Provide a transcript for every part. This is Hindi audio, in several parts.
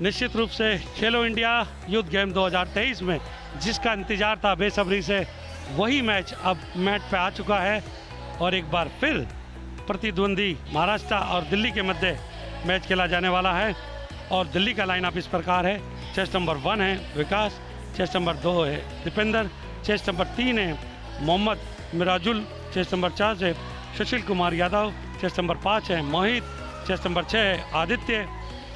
निश्चित रूप से खेलो इंडिया यूथ गेम 2023 में जिसका इंतजार था बेसब्री से, वही मैच अब मैट पे आ चुका है और एक बार फिर प्रतिद्वंदी महाराष्ट्र और दिल्ली के मध्य मैच खेला जाने वाला है। और दिल्ली का लाइनअप इस प्रकार है। चेस्ट नंबर 1 है विकास, चेस्ट नंबर 2 है दीपेंद्र, चेस्ट नंबर 3 है मोहम्मद मिराजुल, चेस्ट नंबर 4 है सुशील कुमार यादव, चेस्ट नंबर 5 है मोहित, चेस्ट नंबर 6 है आदित्य,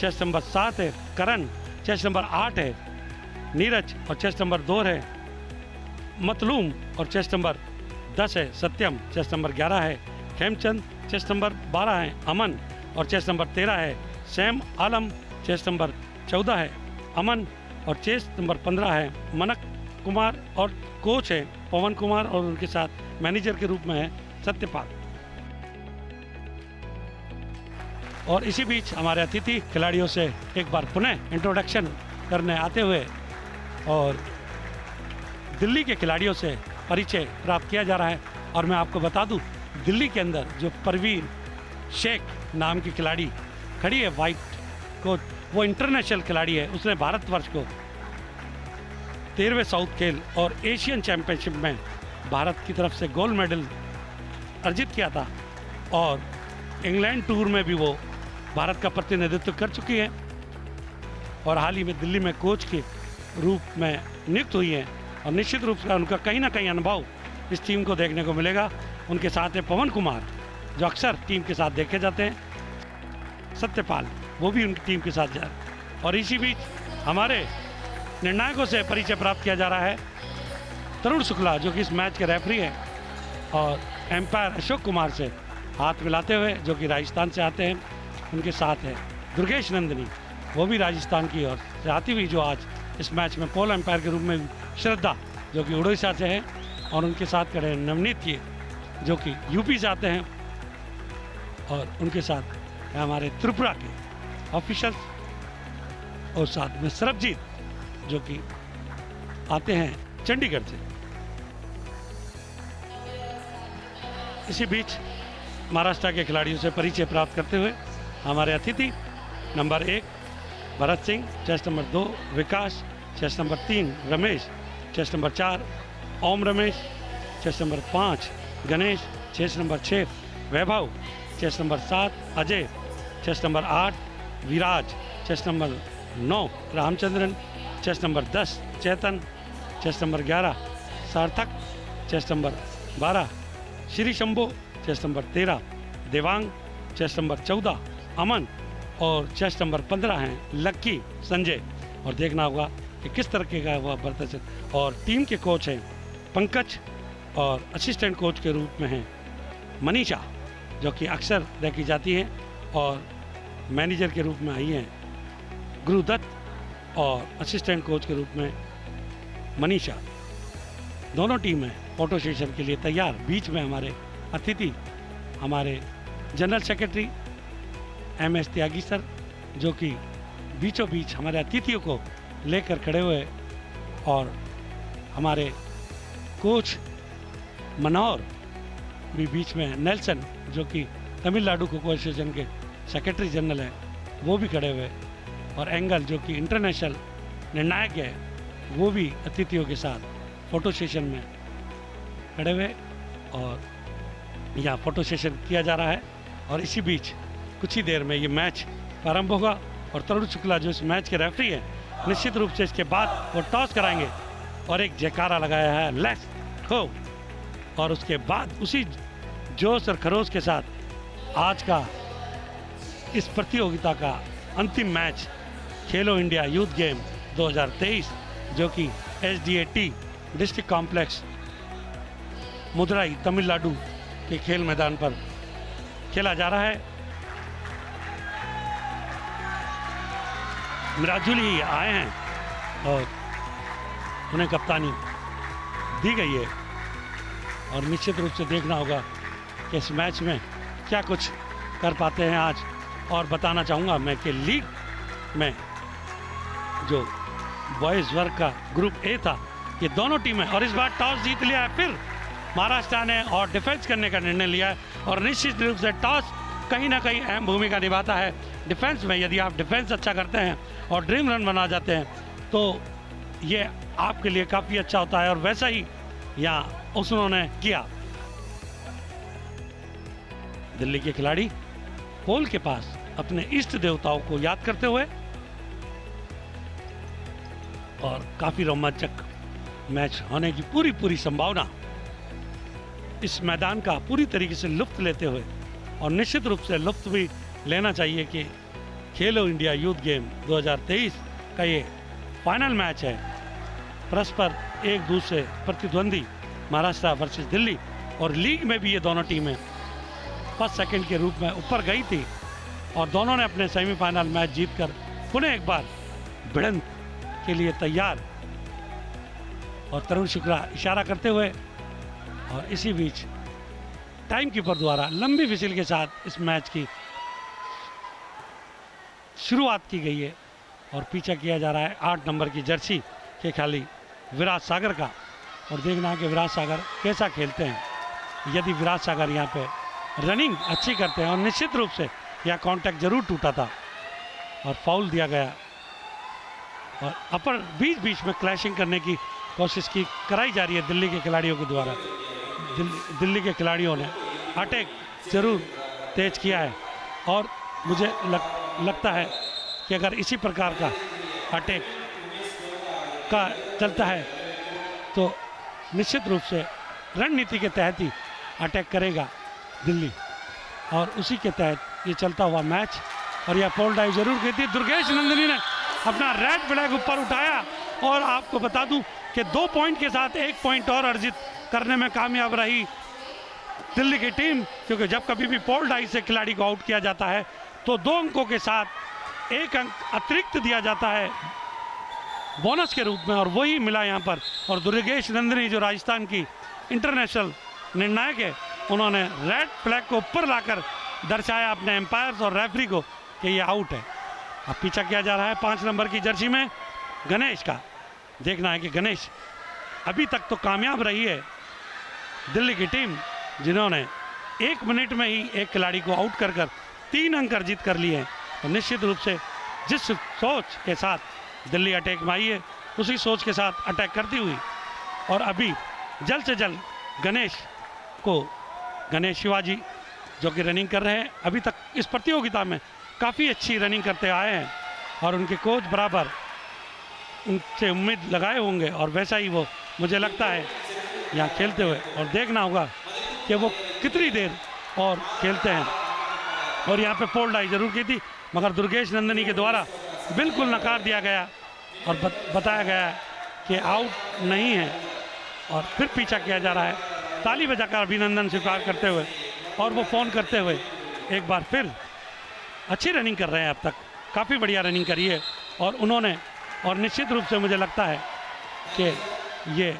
चेस्ट नंबर 7 है करण, चेस्ट नंबर 8 है नीरज और चेस्ट नंबर 2 है मतलूम और चेस्ट नंबर 10 है सत्यम, चेस्ट नंबर 11 है खेमचंद, चेस्ट नंबर 12 है अमन और चेस्ट नंबर 13 है सैम आलम, चेस्ट नंबर 14 है अमन और चेस्ट नंबर 15 है मनक कुमार और कोच है पवन कुमार और उनके साथ मैनेजर के रूप में है सत्यपाल। और इसी बीच हमारे अतिथि खिलाड़ियों से एक बार पुनः इंट्रोडक्शन करने आते हुए और दिल्ली के खिलाड़ियों से परिचय प्राप्त किया जा रहा है। और मैं आपको बता दूं, दिल्ली के अंदर जो परवीन शेख नाम की खिलाड़ी खड़ी है वाइट कोच, वो इंटरनेशनल खिलाड़ी है। उसने भारतवर्ष को 13वें साउथ खेल और एशियन चैंपियनशिप में भारत की तरफ से गोल्ड मेडल अर्जित किया था और इंग्लैंड टूर में भी वो भारत का प्रतिनिधित्व कर चुकी है और हाल ही में दिल्ली में कोच के रूप में नियुक्त हुई है। और निश्चित रूप से उनका कहीं ना कहीं अनुभव इस टीम को देखने को मिलेगा। उनके साथ है पवन कुमार जो अक्सर टीम के साथ देखे जाते हैं, सत्यपाल वो भी उनकी टीम के साथ जा रहे हैं। और इसी बीच हमारे निर्णायकों से परिचय प्राप्त किया जा रहा है। तरुण शुक्ला जो कि इस मैच के रेफरी हैं और एम्पायर अशोक कुमार से हाथ मिलाते हुए जो कि राजस्थान से आते हैं। उनके साथ है दुर्गेश नंदिनी, वो भी राजस्थान की और से आती हुई जो आज इस मैच में पोल एम्पायर के रूप में श्रद्धा जो कि उड़ीसा से है और उनके साथ खड़े हैं नवनीत की जो कि यूपी से आते हैं और उनके साथ है हमारे त्रिपुरा के ऑफिशियल्स और साथ में सरबजीत जो कि आते हैं चंडीगढ़ से। इसी बीच महाराष्ट्र के खिलाड़ियों से परिचय प्राप्त करते हुए हमारे अतिथि number 1 Bharat Singh, chest number 2 Vikas, chest number 3 Ramesh, chest number 4 Om Ramesh, chest number 5 Ganesh, chest number 6 Vaibhav, chest number 7 Ajay, chest number 8 Viraj, chest number 9 Ramachandran, chest number 10 Chetan, chest number 11 Sarthak, chest number 12 Shri Shambho, chest number 13 Devang, chest number 14 Aman और चेस्ट नंबर 15 हैं लक्की संजय। और देखना होगा कि किस तरीके का वह प्रदर्शन। और टीम के कोच हैं पंकज और असिस्टेंट कोच के रूप में हैं मनीषा जो कि अक्सर देखी जाती हैं और मैनेजर के रूप में आई हैं गुरुदत्त और असिस्टेंट कोच के रूप में मनीषा। दोनों टीमें फोटो सेशन के लिए तैयार। बीच में हमारे अतिथि हमारे जनरल सेक्रेटरी MS त्यागी सर जो कि बीचों बीच हमारे अतिथियों को लेकर खड़े हुए और हमारे कोच मनोहर भी बीच में, नेल्सन जो कि तमिलनाडु को एसोसिएशन के सेक्रेटरी जनरल हैं वो भी खड़े हुए और एंगल जो कि इंटरनेशनल निर्णायक है वो भी अतिथियों के साथ फ़ोटो सेशन में खड़े हुए और यहाँ फ़ोटो सेशन किया जा रहा है। और इसी बीच कुछ ही देर में ये मैच प्रारंभ होगा और तरुण शुक्ला जो इस मैच के रेफरी हैं निश्चित रूप से इसके बाद वो टॉस कराएंगे और एक जयकारा लगाया है लेट्स गो। और उसके बाद उसी जोश और खरोश के साथ आज का इस प्रतियोगिता का अंतिम मैच खेलो इंडिया यूथ गेम 2023 जो कि SDAT district complex Madurai Tamil Nadu के खेल मैदान पर खेला जा रहा है। मिराजुल ही आए हैं और उन्हें कप्तानी दी गई है और निश्चित रूप से देखना होगा कि इस मैच में क्या कुछ कर पाते हैं आज। और बताना चाहूँगा मैं कि लीग में जो बॉयज़ वर्ग का ग्रुप A था ये दोनों टीमें और इस बार टॉस जीत लिया है फिर महाराष्ट्र ने और डिफेंस करने का निर्णय लिया है और निश्चित रूप से टॉस कहीं ना कहीं अहम भूमिका निभाता है डिफेंस में। यदि आप डिफेंस अच्छा करते हैं और ड्रीम रन बना जाते हैं तो ये आपके लिए काफ़ी अच्छा होता है, और वैसा ही यहाँ उन्होंने किया। दिल्ली के खिलाड़ी पोल के पास अपने इष्ट देवताओं को याद करते हुए, और काफी रोमांचक मैच होने की पूरी संभावना, इस मैदान का पूरी तरीके से लुत्फ लेते हुए, और निश्चित रूप से लुत्फ भी लेना चाहिए कि खेलो इंडिया यूथ गेम 2023 का ये फाइनल मैच है। परस्पर एक दूसरे प्रतिद्वंदी महाराष्ट्र वर्सेस दिल्ली, और लीग में भी ये दोनों टीमें फर्स्ट सेकंड के रूप में ऊपर गई थी, और दोनों ने अपने सेमीफाइनल मैच जीतकर पुनः एक बार भिड़ंत के लिए तैयार। और तरुण शुक्ला इशारा करते हुए, और इसी बीच टाइम कीपर द्वारा लंबी विसिल के साथ इस मैच की शुरुआत की गई है, और पीछा किया जा रहा है 8 नंबर की जर्सी के खाली विराट सागर का। और देखना है कि विराट सागर कैसा खेलते हैं। यदि विराट सागर यहाँ पे रनिंग अच्छी करते हैं, और निश्चित रूप से यह कॉन्टैक्ट जरूर टूटा था और फाउल दिया गया, और अपर बीच बीच में क्लैशिंग करने की कोशिश की कराई जा रही है दिल्ली के खिलाड़ियों के द्वारा। दिल्ली के खिलाड़ियों ने अटैक जरूर तेज किया है, और मुझे लगता है कि अगर इसी प्रकार का अटैक का चलता है तो निश्चित रूप से रणनीति के तहत ही अटैक करेगा दिल्ली, और उसी के तहत ये चलता हुआ मैच। और यह पोल डाइव जरूर की थी। दुर्गेश नंदिनी ने अपना रेड फ्लैग ऊपर उठाया, और आपको बता दूं कि 2 पॉइंट के साथ 1 पॉइंट और अर्जित करने में कामयाब रही दिल्ली की टीम, क्योंकि जब कभी भी पोल डाइव से खिलाड़ी को आउट किया जाता है तो 2 अंकों के साथ 1 अंक अतिरिक्त दिया जाता है बोनस के रूप में, और वही मिला यहाँ पर। और दुर्गेश नंदिनी जो राजस्थान की इंटरनेशनल निर्णायक है, उन्होंने रेड फ्लैग को ऊपर लाकर दर्शाया अपने एम्पायर्स और रेफरी को कि ये आउट है। अब पीछा किया जा रहा है 5 नंबर की जर्सी में गणेश का। देखना है कि गणेश, अभी तक तो कामयाब रही है दिल्ली की टीम, जिन्होंने 1 मिनट में ही एक खिलाड़ी को आउट कर 3 अंक अर्जित कर लिए हैं। तो निश्चित रूप से जिस सोच के साथ दिल्ली अटैक में आई है, उसी सोच के साथ अटैक करती हुई, और अभी जल्द से जल्द गणेश शिवाजी जो कि रनिंग कर रहे हैं, अभी तक इस प्रतियोगिता में काफ़ी अच्छी रनिंग करते आए हैं, और उनके कोच बराबर उनसे उम्मीद लगाए होंगे, और वैसा ही वो मुझे लगता है यहाँ खेलते हुए। और देखना होगा कि वो कितनी देर और खेलते हैं। और यहाँ पे पोल डाई जरूर की थी, मगर दुर्गेश नंदिनी के द्वारा बिल्कुल नकार दिया गया, और बताया गया कि आउट नहीं है, और फिर पीछा किया जा रहा है। ताली बजाकर अभिनंदन स्वीकार करते हुए, और वो फ़ोन करते हुए एक बार फिर अच्छी रनिंग कर रहे हैं। अब तक काफ़ी बढ़िया रनिंग करी है, और उन्होंने, और निश्चित रूप से मुझे लगता है कि ये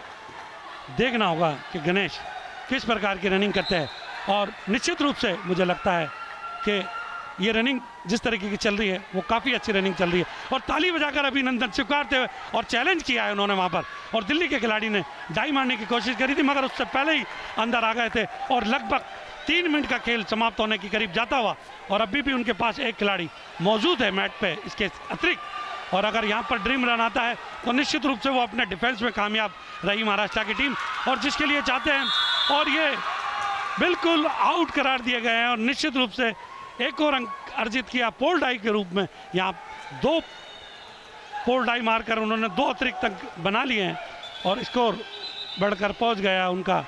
देखना होगा कि गणेश किस प्रकार की रनिंग करते हैं, और निश्चित रूप से मुझे लगता है कि ये रनिंग जिस तरीके की चल रही है वो काफ़ी अच्छी रनिंग चल रही है। और ताली बजाकर अभिनंदन स्वीकारते हुए, और चैलेंज किया है उन्होंने वहाँ पर, और दिल्ली के खिलाड़ी ने डाई मारने की कोशिश करी थी, मगर उससे पहले ही अंदर आ गए थे, और लगभग 3 मिनट का खेल समाप्त होने के करीब जाता हुआ, और अभी भी उनके पास एक खिलाड़ी मौजूद है मैच पे इसके अतिरिक्त। और अगर यहाँ पर ड्रीम रन आता है तो निश्चित रूप से वो अपने डिफेंस में कामयाब रही महाराष्ट्र की टीम, और जिसके लिए चाहते हैं, और ये बिल्कुल आउट करार दिए गए हैं। और निश्चित रूप से एक और अंक अर्जित किया पोल डाई के रूप में। यहाँ 2 पोल डाई मारकर उन्होंने 2 अतिरिक्त अंक बना लिए हैं, और स्कोर बढ़कर पहुंच गया उनका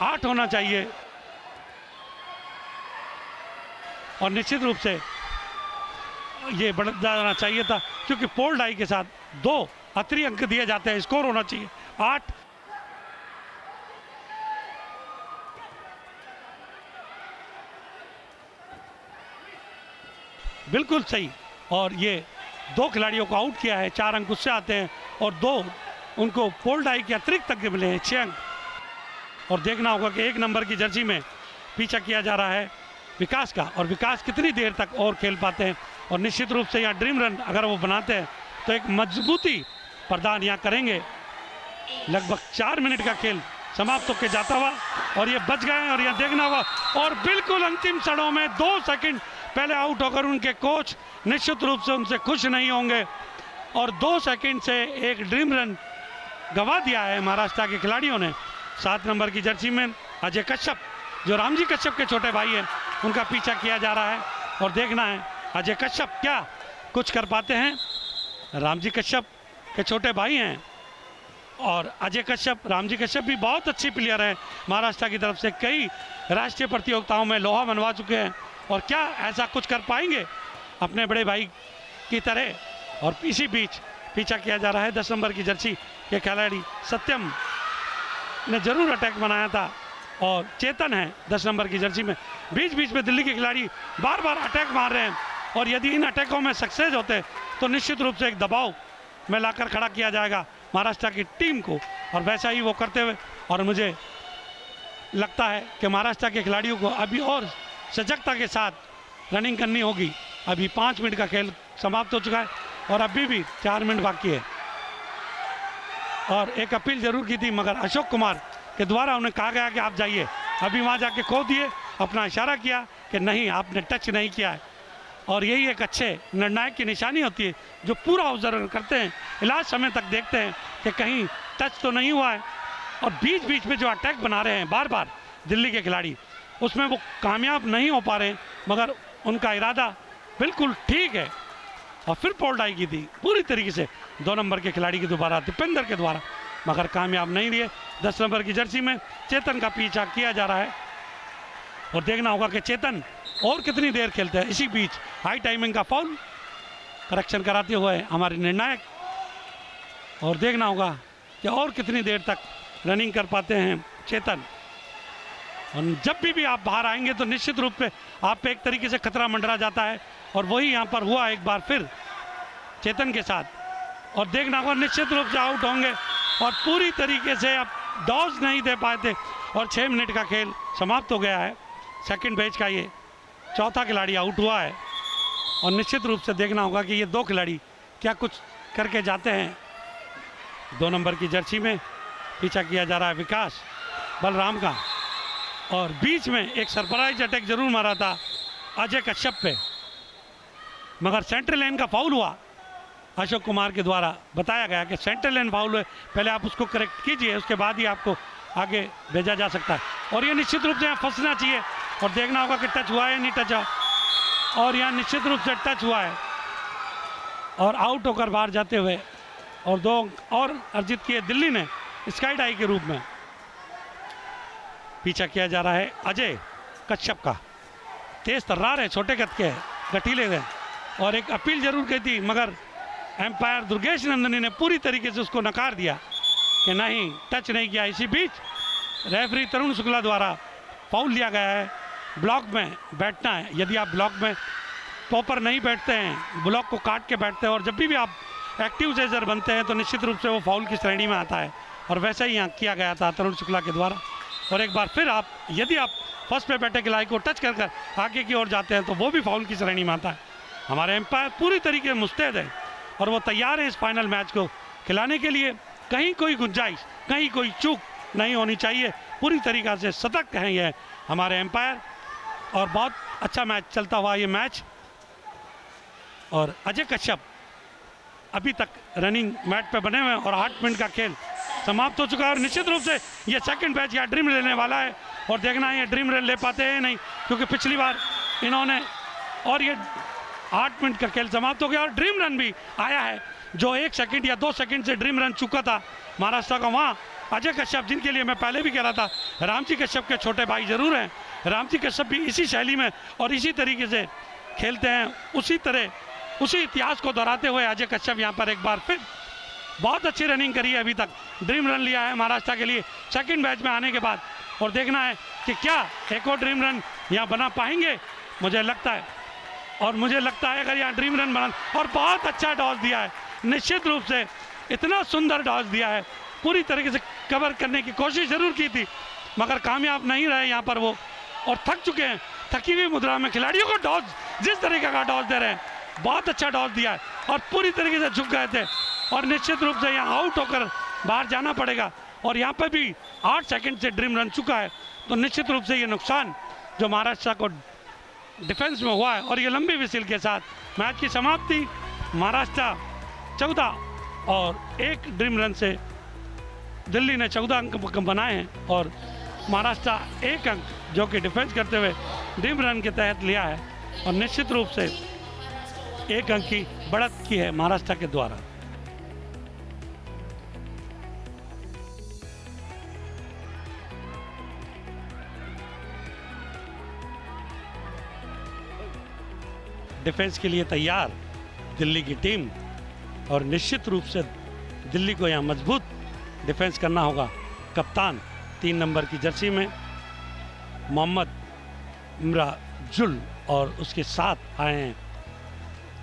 8 होना चाहिए। और निश्चित रूप से ये बढ़ जाना चाहिए था, क्योंकि पोल डाई के साथ 2 अतिरिक्त अंक दिए जाते हैं, स्कोर होना चाहिए 8। बिल्कुल सही। और ये 2 खिलाड़ियों को आउट किया है, 4 अंक उससे आते हैं, और 2 उनको पोल डाई के अतिरिक्त अंक मिले हैं, 6 अंक। और देखना होगा कि 1 नंबर की जर्सी में पीछा किया जा रहा है विकास का, और विकास कितनी देर तक और खेल पाते हैं। और निश्चित रूप से यहाँ ड्रीम रन अगर वो बनाते हैं तो एक मजबूती प्रदान यहाँ करेंगे। लगभग 4 मिनट का खेल समाप्त होकर जाता हुआ, और ये बच गए और यह देखना हुआ, और बिल्कुल अंतिम क्षणों में 2 सेकंड पहले आउट होकर उनके कोच निश्चित रूप से उनसे खुश नहीं होंगे, और 2 सेकंड से एक ड्रीम रन गंवा दिया है महाराष्ट्र के खिलाड़ियों ने। 7 नंबर की जर्सी में अजय कश्यप, जो रामजी कश्यप के छोटे भाई हैं, उनका पीछा किया जा रहा है, और देखना है अजय कश्यप क्या कुछ कर पाते हैं। रामजी कश्यप के छोटे भाई हैं, और अजय कश्यप, रामजी कश्यप भी बहुत अच्छी प्लेयर हैं, महाराष्ट्र की तरफ से कई राष्ट्रीय प्रतियोगिताओं में लोहा मनवा चुके हैं, और क्या ऐसा कुछ कर पाएंगे अपने बड़े भाई की तरह। और इसी बीच पीछा किया जा रहा है 10 नंबर की जर्सी के खिलाड़ी सत्यम ने जरूर अटैक बनाया था, और चेतन है 10 नंबर की जर्सी में। बीच बीच में दिल्ली के खिलाड़ी बार बार अटैक मार रहे हैं, और यदि इन अटैकों में सक्सेस होते तो निश्चित रूप से एक दबाव में लाकर खड़ा किया जाएगा महाराष्ट्र की टीम को, और वैसा ही वो करते हुए। और मुझे लगता है कि महाराष्ट्र के खिलाड़ियों को अभी और सजगता के साथ रनिंग करनी होगी। अभी 5 मिनट का खेल समाप्त हो चुका है, और अभी भी 4 मिनट बाकी है, और एक अपील जरूर की थी, मगर अशोक कुमार के द्वारा उन्हें कहा गया कि आप जाइए। अभी वहाँ जाके खो दिए, अपना इशारा किया कि नहीं, आपने टच नहीं किया है, और यही एक अच्छे निर्णायक की निशानी होती है, जो पूरा ऑब्जर्व करते हैं, इलाज समय तक देखते हैं कि कहीं टच तो नहीं हुआ है। और बीच बीच में जो अटैक बना रहे हैं बार बार दिल्ली के खिलाड़ी, उसमें वो कामयाब नहीं हो पा रहे हैं, मगर उनका इरादा बिल्कुल ठीक है। और फिर पोल्डाई की थी पूरी तरीके से 2 नंबर के खिलाड़ी के दोबारा दीपेंद्र के द्वारा, मगर कामयाब नहीं लिए। 10 नंबर की जर्सी में चेतन का पीछा किया जा रहा है, और देखना होगा कि चेतन और कितनी देर खेलते हैं। इसी बीच हाई टाइमिंग का फाउल करेक्शन कराते हुए हमारे निर्णायक, और देखना होगा कि और कितनी देर तक रनिंग कर पाते हैं चेतन। और जब भी आप बाहर आएंगे तो निश्चित रूप से आप पे एक तरीके से खतरा मंडरा जाता है, और वही यहाँ पर हुआ एक बार फिर चेतन के साथ। और देखना होगा निश्चित रूप से आउट होंगे, और पूरी तरीके से अब डॉज नहीं दे पाए थे, और 6 मिनट का खेल समाप्त हो गया है। सेकंड बैच का ये चौथा खिलाड़ी आउट हुआ है, और निश्चित रूप से देखना होगा कि ये 2 खिलाड़ी क्या कुछ करके जाते हैं। 2 नंबर की जर्सी में पीछा किया जा रहा है विकास बलराम का, और बीच में एक सरप्राइज अटैक जरूर मारा था अजय कश्यप पे, मगर सेंट्रल लाइन का फाउल हुआ। अशोक कुमार के द्वारा बताया गया कि सेंट्रल लाइन फाउल है, पहले आप उसको करेक्ट कीजिए, उसके बाद ही आपको आगे भेजा जा सकता है। और ये निश्चित रूप से यहाँ फंसना चाहिए, और देखना होगा कि टच हुआ है या नहीं टच हुआ, और यहाँ निश्चित रूप से टच हुआ है, और आउट होकर बाहर जाते हुए, और 2 अंक और अर्जित किए दिल्ली ने स्काई डाई के रूप में। पीछा किया जा रहा है अजय कश्यप का, तेज तर्रार है, छोटे कद के गठीले गए, और एक अपील जरूर की थी, मगर एम्पायर दुर्गेश नंदनी ने पूरी तरीके से उसको नकार दिया कि नहीं, टच नहीं किया। इसी बीच रेफरी तरुण शुक्ला द्वारा फाउल लिया गया है। ब्लॉक में बैठना है, यदि आप ब्लॉक में प्रॉपर नहीं बैठते हैं, ब्लॉक को काट के बैठते हैं, और जब भी आप एक्टिव चेजर बनते हैं तो निश्चित रूप से वो फाउल की श्रेणी में आता है, और वैसा ही यहाँ किया गया था तरुण शुक्ला के द्वारा। और एक बार फिर आप यदि आप फर्स्ट पे बैठे खिलाड़ी को टच कर आगे की ओर जाते हैं तो वो भी फाउल की श्रेणी में आता है। हमारे एम्पायर पूरी तरीके से मुस्तैद है, और वो तैयार है इस फाइनल मैच को खिलाने के लिए। कहीं कोई गुंजाइश, कहीं कोई चूक नहीं होनी चाहिए, पूरी तरीक़ा से सतर्क हैं ये हमारे एम्पायर, और बहुत अच्छा मैच चलता हुआ ये मैच। और अजय कश्यप अभी तक रनिंग मैट पे बने हुए हैं, और 8 मिनट का खेल समाप्त हो चुका है, और निश्चित रूप से ये सेकंड बैच या ड्रीम लेने वाला है, और देखना है ये ड्रीम रन ले पाते हैं नहीं, क्योंकि पिछली बार इन्होंने, और ये 8 मिनट का खेल समाप्त हो गया, और ड्रीम रन भी आया है, जो 1 सेकंड या 2 सेकंड से ड्रीम रन चुका था महाराष्ट्र का। वहाँ अजय कश्यप, जिनके लिए मैं पहले भी कह रहा था, रामजी कश्यप के छोटे भाई जरूर हैं, रामजी कश्यप भी इसी शैली में और इसी तरीके से खेलते हैं, उसी इतिहास को दोहराते हुए अजय कश्यप यहाँ पर एक बार फिर बहुत अच्छी रनिंग करी है। अभी तक ड्रीम रन लिया है महाराष्ट्र के लिए सेकंड मैच में आने के बाद, और देखना है कि क्या एक और ड्रीम रन यहाँ बना पाएंगे, मुझे लगता है। और मुझे लगता है अगर यहाँ ड्रीम रन बना, और बहुत अच्छा टॉस दिया है, निश्चित रूप से इतना सुंदर टॉस दिया है, पूरी तरीके से कवर करने की कोशिश जरूर की थी, मगर कामयाब नहीं रहे यहाँ पर वो, और थक चुके हैं। थकी हुई मुद्रा में खिलाड़ियों को टॉस, जिस तरीके का टॉस दे रहे हैं, बहुत अच्छा टॉस दिया है, और पूरी तरीके से झुक गए थे, और निश्चित रूप से यहाँ आउट होकर बाहर जाना पड़ेगा। और यहाँ पर भी 8 सेकंड से ड्रीम रन चुका है, तो निश्चित रूप से ये नुकसान जो महाराष्ट्र को डिफेंस में हुआ है, और ये लंबी विसिल के साथ मैच की समाप्ति। महाराष्ट्र 14 और 1 ड्रीम रन से दिल्ली ने 14 अंक बनाए हैं, और महाराष्ट्र 1 अंक जो कि डिफेंस करते हुए ड्रीम रन के तहत लिया है, और निश्चित रूप से 1 अंक की बढ़त की है महाराष्ट्र के द्वारा। डिफेंस के लिए तैयार दिल्ली की टीम, और निश्चित रूप से दिल्ली को यहाँ मजबूत डिफेंस करना होगा। कप्तान 3 नंबर की जर्सी में मोहम्मद मिराजुल और उसके साथ आए हैं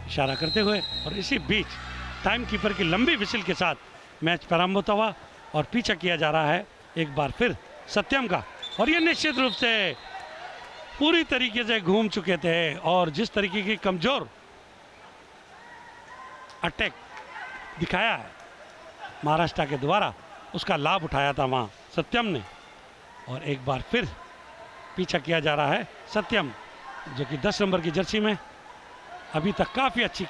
इशारा करते हुए, और इसी बीच टाइम कीपर की लंबी विसिल के साथ मैच प्रारंभ होता हुआ, और पीछा किया जा रहा है एक बार फिर सत्यम का, और ये निश्चित रूप से पूरी तरीके से घूम चुके थे, और जिस तरीके की कमजोर अटैक दिखाया है महाराष्ट्र के द्वारा, उसका लाभ उठाया था वहाँ सत्यम ने, और एक बार फिर पीछा किया जा रहा है सत्यम, जो कि 10 नंबर की जर्सी में अभी तक काफ़ी अच्छी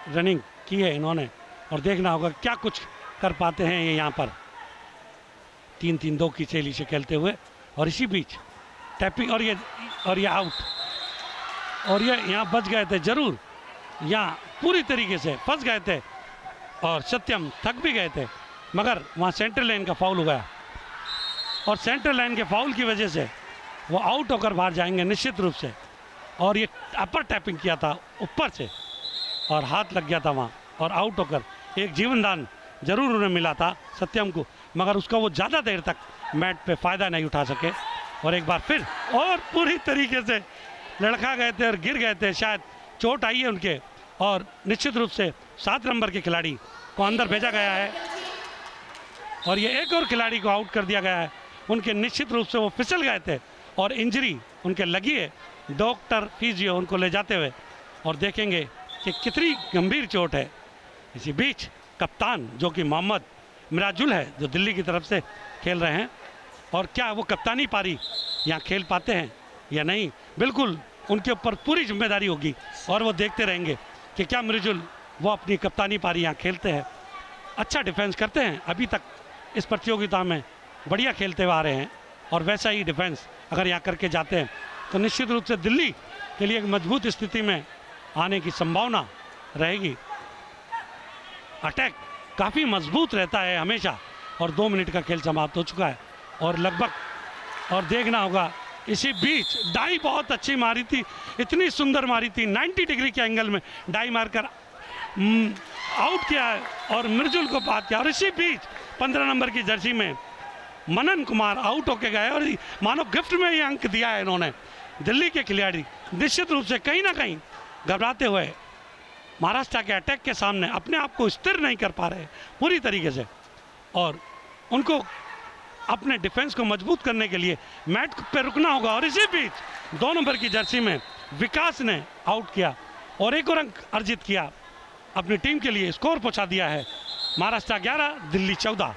रनिंग की है इन्होंने, और देखना होगा क्या कुछ कर पाते हैं ये यहाँ पर 3-3-2 की शैली से खेलते हुए। और इसी बीच टैपिंग, और ये आउट, और ये यहाँ बच गए थे, जरूर यहाँ पूरी तरीके से फंस गए थे, और सत्यम थक भी गए थे, मगर वहाँ सेंट्रल लाइन का फाउल हो गया, और सेंट्रल लाइन के फाउल की वजह से वो आउट होकर बाहर जाएंगे निश्चित रूप से। और ये अपर टैपिंग किया था ऊपर से, और हाथ लग गया था वहाँ, और आउट होकर एक जीवनदान जरूर उन्हें मिला था सत्यम को, मगर उसका वो ज़्यादा देर तक मैट पे फ़ायदा नहीं उठा सके, और एक बार फिर और पूरी तरीके से लड़खा गए थे और गिर गए थे, शायद चोट आई है उनके, और निश्चित रूप से 7 नंबर के खिलाड़ी को अंदर भेजा गया है, और ये एक और खिलाड़ी को आउट कर दिया गया है। उनके निश्चित रूप से वो फिसल गए थे और इंजरी उनके लगी है, डॉक्टर फिजियो उनको ले जाते हुए, और देखेंगे कि कितनी गंभीर चोट है। इसी बीच कप्तान जो कि मोहम्मद मिराजुल है, जो दिल्ली की तरफ से खेल रहे हैं, और क्या वो कप्तानी पारी यहाँ खेल पाते हैं या नहीं, बिल्कुल उनके ऊपर पूरी जिम्मेदारी होगी, और वो देखते रहेंगे कि क्या मिराजुल वो अपनी कप्तानी पारी यहाँ खेलते हैं। अच्छा डिफेंस करते हैं, अभी तक इस प्रतियोगिता में बढ़िया खेलते हुए आ रहे हैं, और वैसा ही डिफेंस अगर यहाँ करके जाते हैं तो निश्चित रूप से दिल्ली के लिए एक मजबूत स्थिति में आने की संभावना रहेगी। अटैक काफ़ी मजबूत रहता है हमेशा, और 2 मिनट का खेल समाप्त हो चुका है, और लगभग, और देखना होगा इसी बीच डाई बहुत अच्छी मारी थी, इतनी सुंदर मारी थी, 90 डिग्री के एंगल में डाई मारकर आउट किया है, और मिर्जुल को बात किया। और इसी बीच 15 नंबर की जर्सी में मनन कुमार आउट होके गए, और मानो गिफ्ट में ये अंक दिया है इन्होंने। दिल्ली के खिलाड़ी निश्चित रूप से कहीं ना कहीं घबराते हुए महाराष्ट्र के अटैक के सामने अपने आप को स्थिर नहीं कर पा रहे पूरी तरीके से, और उनको अपने डिफेंस को मजबूत करने के लिए मैट पे रुकना होगा। और इसी बीच 2 नंबर की जर्सी में विकास ने आउट किया और 1 और अंक अर्जित किया, अपनी टीम के लिए स्कोर पहुंचा दिया है। महाराष्ट्र 11 दिल्ली 14,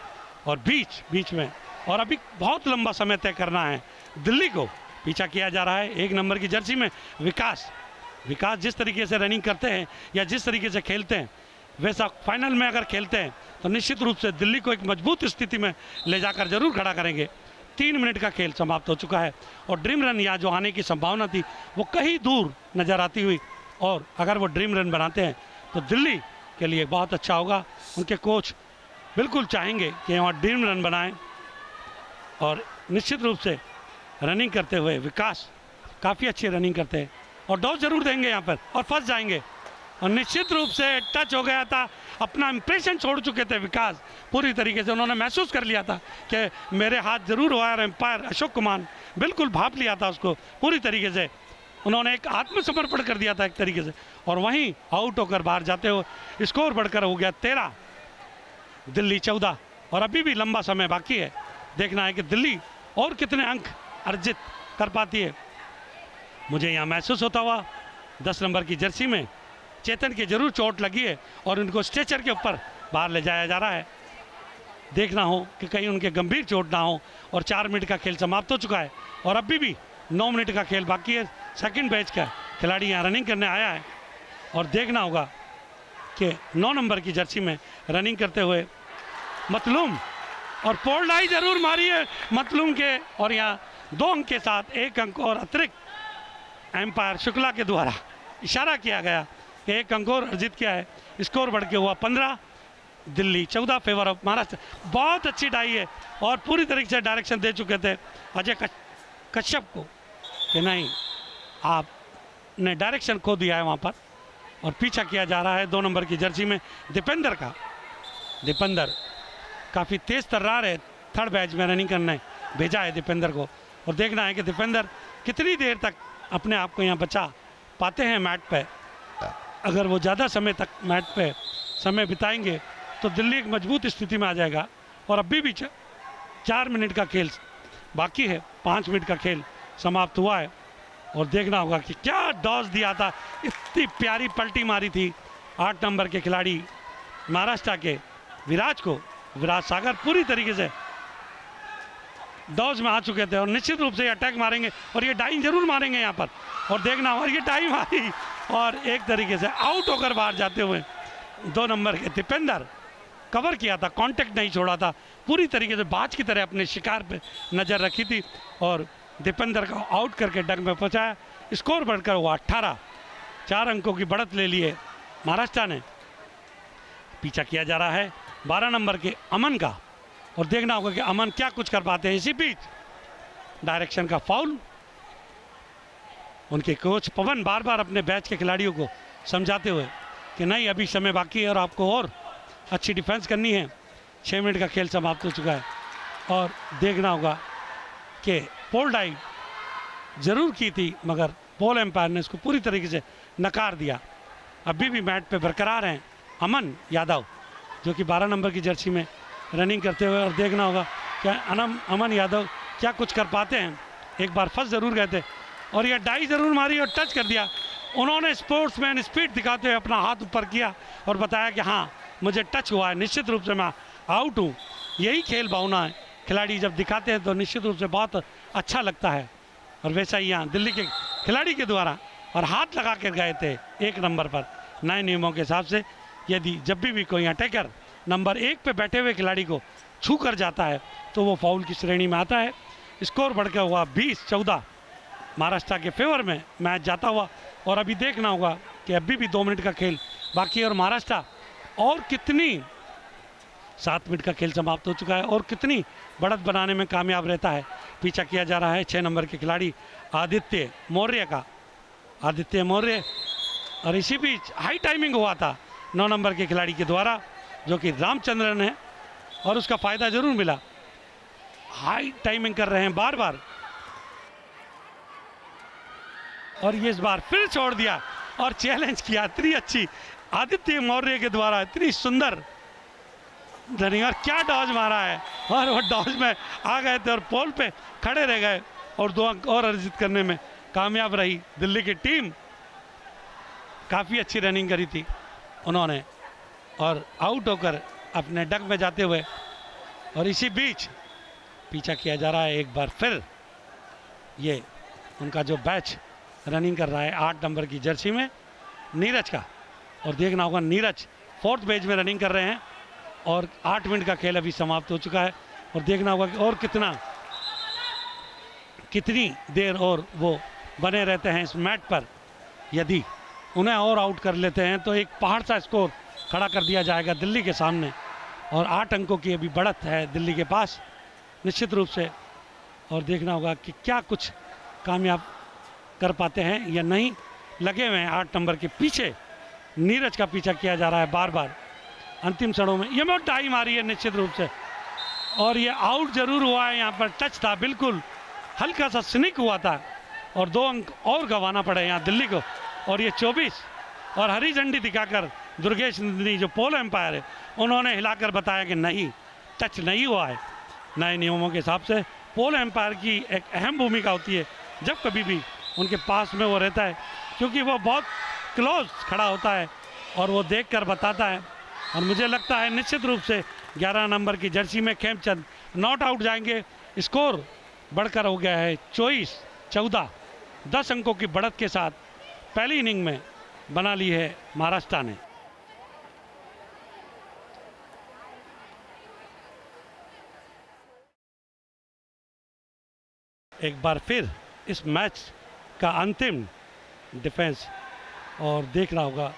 और बीच में और अभी बहुत लंबा समय तय करना है। दिल्ली को पीछा किया जा रहा है 1 नंबर की जर्सी में विकास जिस तरीके से रनिंग करते हैं या जिस तरीके से खेलते हैं, वैसा फाइनल में अगर खेलते हैं तो निश्चित रूप से दिल्ली को एक मजबूत स्थिति में ले जाकर जरूर खड़ा करेंगे। 3 मिनट का खेल समाप्त हो चुका है, और ड्रीम रन यहाँ जो आने की संभावना थी वो कहीं दूर नज़र आती हुई, और अगर वो ड्रीम रन बनाते हैं तो दिल्ली के लिए बहुत अच्छा होगा। उनके कोच बिल्कुल चाहेंगे कि वहाँ ड्रीम रन बनाएं, और निश्चित रूप से रनिंग करते हुए विकास काफ़ी अच्छी रनिंग करते हैं, और डॉस जरूर देंगे यहाँ पर, और फंस जाएंगे, और निश्चित रूप से टच हो गया था। अपना इंप्रेशन छोड़ चुके थे विकास पूरी तरीके से, उन्होंने महसूस कर लिया था कि मेरे हाथ जरूर हुआ है। एम्पायर अशोक कुमार बिल्कुल भाप लिया था उसको पूरी तरीके से, उन्होंने एक आत्मसमर्पण कर दिया था एक तरीके से, और वहीं आउट होकर बाहर जाते हुए स्कोर बढ़कर हो गया 13 दिल्ली 14, और अभी भी लंबा समय बाकी है। देखना है कि दिल्ली और कितने अंक अर्जित कर पाती है। मुझे यहाँ महसूस होता हुआ 10 नंबर की जर्सी में चेतन की जरूर चोट लगी है, और उनको स्ट्रेचर के ऊपर बाहर ले जाया जा रहा है। देखना हो कि कहीं उनके गंभीर चोट ना हो। और 4 मिनट का खेल समाप्त हो चुका है और अभी भी 9 मिनट का खेल बाकी है। सेकंड बैच का खिलाड़ी यहाँ रनिंग करने आया है और देखना होगा कि 9 नंबर की जर्सी में रनिंग करते हुए मतलूम, और पोल्डाई जरूर मारी है मतलूम के, और यहाँ 2 अंक के साथ 1 अंक और अतिरिक्त एम्पायर शुक्ला के द्वारा इशारा किया गया कि 1 अंक और अर्जित किया है। स्कोर बढ़ के हुआ 15, दिल्ली 14 फेवर ऑफ महाराष्ट्र। बहुत अच्छी डाई है और पूरी तरीके से डायरेक्शन दे चुके थे अजय कश्यप को कि नहीं, आपने डायरेक्शन खो दिया है वहाँ पर। और पीछा किया जा रहा है 2 नंबर की जर्सी में दीपेंद्र का। दीपेंद्र काफ़ी तेज़ तर्रार है, थर्ड बैच में रनिंग करने भेजा है दीपेंद्र को। और देखना है कि दीपेंद्र कितनी देर तक अपने आप को यहाँ बचा पाते हैं मैट पे। अगर वो ज़्यादा समय तक मैट पे समय बिताएंगे तो दिल्ली एक मजबूत स्थिति में आ जाएगा। और अभी भी 4 मिनट का खेल बाकी है, 5 मिनट का खेल समाप्त हुआ है। और देखना होगा कि क्या डॉस दिया था, इतनी प्यारी पलटी मारी थी 8 नंबर के खिलाड़ी महाराष्ट्र के विराज को। विराज सागर पूरी तरीके से डॉज में आ चुके थे और निश्चित रूप से अटैक मारेंगे और ये डाई जरूर मारेंगे यहाँ पर। और देखना और ये डाई मारी और एक तरीके से आउट होकर बाहर जाते हुए 2 नंबर के दीपेंद्र कवर किया था, कांटेक्ट नहीं छोड़ा था, पूरी तरीके से बाज की तरह अपने शिकार पे नज़र रखी थी और दीपेंद्र को आउट करके डंक में पहुंचाया। स्कोर बढ़कर हुआ 18, 4 अंकों की बढ़त ले लिए महाराष्ट्र ने। पीछा किया जा रहा है 12 नंबर के अमन का और देखना होगा कि अमन क्या कुछ कर पाते हैं। इसी बीच डायरेक्शन का फाउल, उनके कोच पवन बार बार अपने बैच के खिलाड़ियों को समझाते हुए कि नहीं, अभी समय बाकी है और आपको और अच्छी डिफेंस करनी है। 6 मिनट का खेल समाप्त हो चुका है और देखना होगा कि पोल डाइव जरूर की थी मगर पोल एम्पायर ने इसको पूरी तरीके से नकार दिया। अभी भी मैट पे बरकरार हैं अमन यादव जो कि 12 नंबर की जर्सी में रनिंग करते हुए। और देखना होगा क्या अमन यादव क्या कुछ कर पाते हैं। एक बार फंस जरूर गए थे और यह डाई ज़रूर मारी और टच कर दिया। उन्होंने स्पोर्ट्समैन स्पीड दिखाते हुए अपना हाथ ऊपर किया और बताया कि हाँ, मुझे टच हुआ है, निश्चित रूप से मैं आउट हूँ। यही खेल भावना है, खिलाड़ी जब दिखाते हैं तो निश्चित रूप से बहुत अच्छा लगता है। और वैसा ही यहाँ दिल्ली के खिलाड़ी के द्वारा और हाथ लगा कर गए थे 1 नंबर पर। नए नियमों के हिसाब से यदि जब भी कोई अटैकर नंबर 1 पे बैठे हुए खिलाड़ी को छू कर जाता है तो वो फाउल की श्रेणी में आता है। स्कोर बढ़कर हुआ 20-14 महाराष्ट्र के फेवर में मैच जाता हुआ। और अभी देखना होगा कि अभी भी 2 मिनट का खेल बाकी है और महाराष्ट्र और कितनी 7 मिनट का खेल समाप्त हो चुका है और कितनी बढ़त बनाने में कामयाब रहता है। पीछा किया जा रहा है 6 नंबर के खिलाड़ी आदित्य मौर्य का। आदित्य मौर्य और इसी बीच हाई टाइमिंग हुआ था 9 नंबर के खिलाड़ी के द्वारा जो कि रामचंद्रन है और उसका फ़ायदा ज़रूर मिला। हाई टाइमिंग कर रहे हैं बार बार और ये इस बार फिर छोड़ दिया और चैलेंज किया। इतनी अच्छी आदित्य मौर्य के द्वारा इतनी सुंदर रनिंग और क्या डॉज मारा है और वो डॉज में आ गए थे और पोल पे खड़े रह गए और 2 अंक और अर्जित करने में कामयाब रही दिल्ली की टीम। काफ़ी अच्छी रनिंग करी थी उन्होंने और आउट होकर अपने डक में जाते हुए। और इसी बीच पीछा किया जा रहा है एक बार फिर ये उनका जो बैच रनिंग कर रहा है 8 नंबर की जर्सी में नीरज का। और देखना होगा नीरज 4th बैच में रनिंग कर रहे हैं और 8 मिनट का खेल अभी समाप्त हो चुका है। और देखना होगा कि और कितनी देर और वो बने रहते हैं इस मैट पर। यदि उन्हें और आउट कर लेते हैं तो एक पहाड़ सा स्कोर खड़ा कर दिया जाएगा दिल्ली के सामने और 8 अंकों की अभी बढ़त है दिल्ली के पास निश्चित रूप से। और देखना होगा कि क्या कुछ कामयाब कर पाते हैं या नहीं। लगे हुए हैं 8 नंबर के पीछे, नीरज का पीछा किया जा रहा है बार बार अंतिम क्षणों में। ये बहुत टाइम आ रही है निश्चित रूप से और ये आउट जरूर हुआ है। यहाँ पर टच था, बिल्कुल हल्का सा स्निक हुआ था और 2 अंक और गंवाना पड़े यहाँ दिल्ली को। और ये 24 और हरी झंडी दिखाकर दुर्गेश नंदिनी जो पोल एम्पायर है उन्होंने हिलाकर बताया कि नहीं, टच नहीं हुआ है। नए नियमों के हिसाब से पोल एम्पायर की एक अहम भूमिका होती है जब कभी भी उनके पास में वो रहता है क्योंकि वो बहुत क्लोज खड़ा होता है और वो देखकर बताता है। और मुझे लगता है निश्चित रूप से 11 नंबर की जर्सी में खेमचंद नॉट आउट जाएंगे। स्कोर बढ़कर हो गया है 24-14। 10 अंकों की बढ़त के साथ पहली इनिंग में बना ली है महाराष्ट्र ने। एक बार फिर इस मैच का अंतिम डिफेंस और देख रहा होगा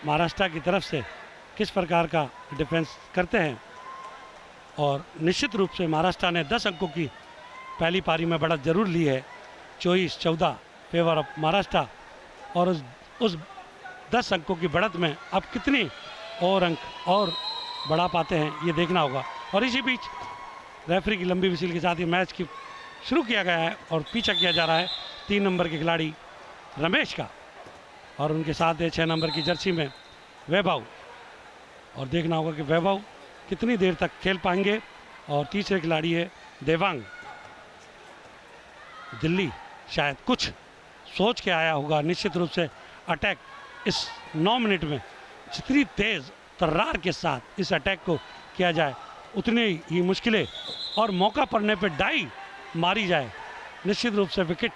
महाराष्ट्र की तरफ से किस प्रकार का डिफेंस करते हैं। और निश्चित रूप से महाराष्ट्र ने 10 अंकों की पहली पारी में बढ़त जरूर ली है 24-14 फेवर ऑफ महाराष्ट्र। और उस 10 अंकों की बढ़त में अब कितनी और अंक और बढ़ा पाते हैं ये देखना होगा। और इसी बीच रेफरी की लंबी विसिल के साथ ही मैच की शुरू किया गया है और पीछा किया जा रहा है 3 नंबर के खिलाड़ी रमेश का, और उनके साथ है 6 नंबर की जर्सी में वैभव। और देखना होगा कि वैभव कितनी देर तक खेल पाएंगे। और तीसरे खिलाड़ी है देवांग। दिल्ली शायद कुछ सोच के आया होगा निश्चित रूप से। अटैक इस 9 मिनट में जितनी तेज़ तर्रार के साथ इस अटैक को किया जाए उतनी ही मुश्किलें, और मौका पड़ने पर डाई मारी जाए निश्चित रूप से विकेट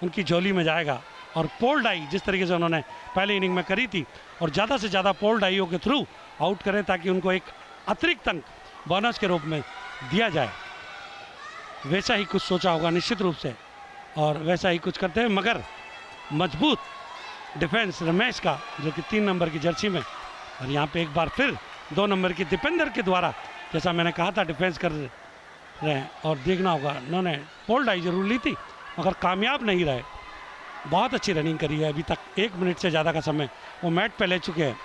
उनकी झोली में जाएगा। और पोल डाई जिस तरीके से उन्होंने पहले इनिंग में करी थी, और ज़्यादा से ज़्यादा पोल डाइयों के थ्रू आउट करें ताकि उनको एक अतिरिक्त अंक बोनस के रूप में दिया जाए, वैसा ही कुछ सोचा होगा निश्चित रूप से। और वैसा ही कुछ करते हैं, मगर मजबूत डिफेंस रमेश का जो कि 3 नंबर की जर्सी में, और यहाँ पे एक बार फिर 2 नंबर की दीपेंद्र के द्वारा जैसा मैंने कहा था डिफेंस कर रहे हैं। और देखना होगा उन्होंने पोल डाई जरूर ली थी मगर कामयाब नहीं रहे। बहुत अच्छी रनिंग करी है, अभी तक 1 मिनट से ज़्यादा का समय वो मैट पे ले चुके हैं।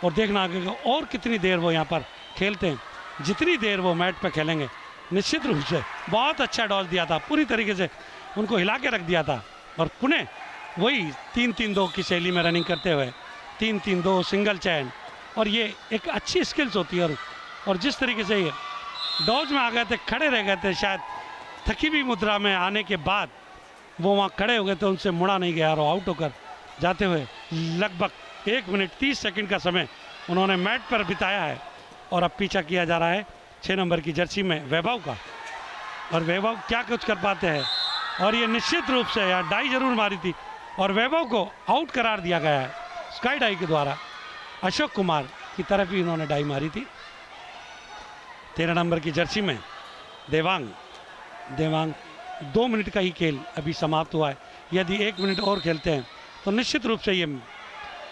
और देखना आगे और कितनी देर वो यहाँ पर खेलते हैं। जितनी देर वो मैट पे खेलेंगे निश्चित रूप से बहुत अच्छा टॉस दिया था, पूरी तरीके से उनको हिला के रख दिया था। और पुणे वही 3-3-2 की शैली में रनिंग करते हुए 3-3-2 सिंगल चैन, और ये एक अच्छी स्किल्स होती है। और जिस तरीके से ये डॉज में आ गए थे, खड़े रह गए थे, शायद थकी हुई मुद्रा में आने के बाद वो वहाँ खड़े हो गए तो उनसे मुड़ा नहीं गया, और आउट होकर जाते हुए लगभग 1 मिनट 30 सेकंड का समय उन्होंने मैट पर बिताया है। और अब पीछा किया जा रहा है 6 नंबर की जर्सी में वैभव का, और वैभव क्या कुछ कर पाते हैं। और ये निश्चित रूप से यार डाई जरूर मारी थी और वैभव को आउट करार दिया गया है स्काई डाई के द्वारा। अशोक कुमार की तरफ ही इन्होंने डाई मारी थी। 13 नंबर की जर्सी में देवांग 2 मिनट का ही खेल अभी समाप्त हुआ है। यदि 1 मिनट और खेलते हैं तो निश्चित रूप से ये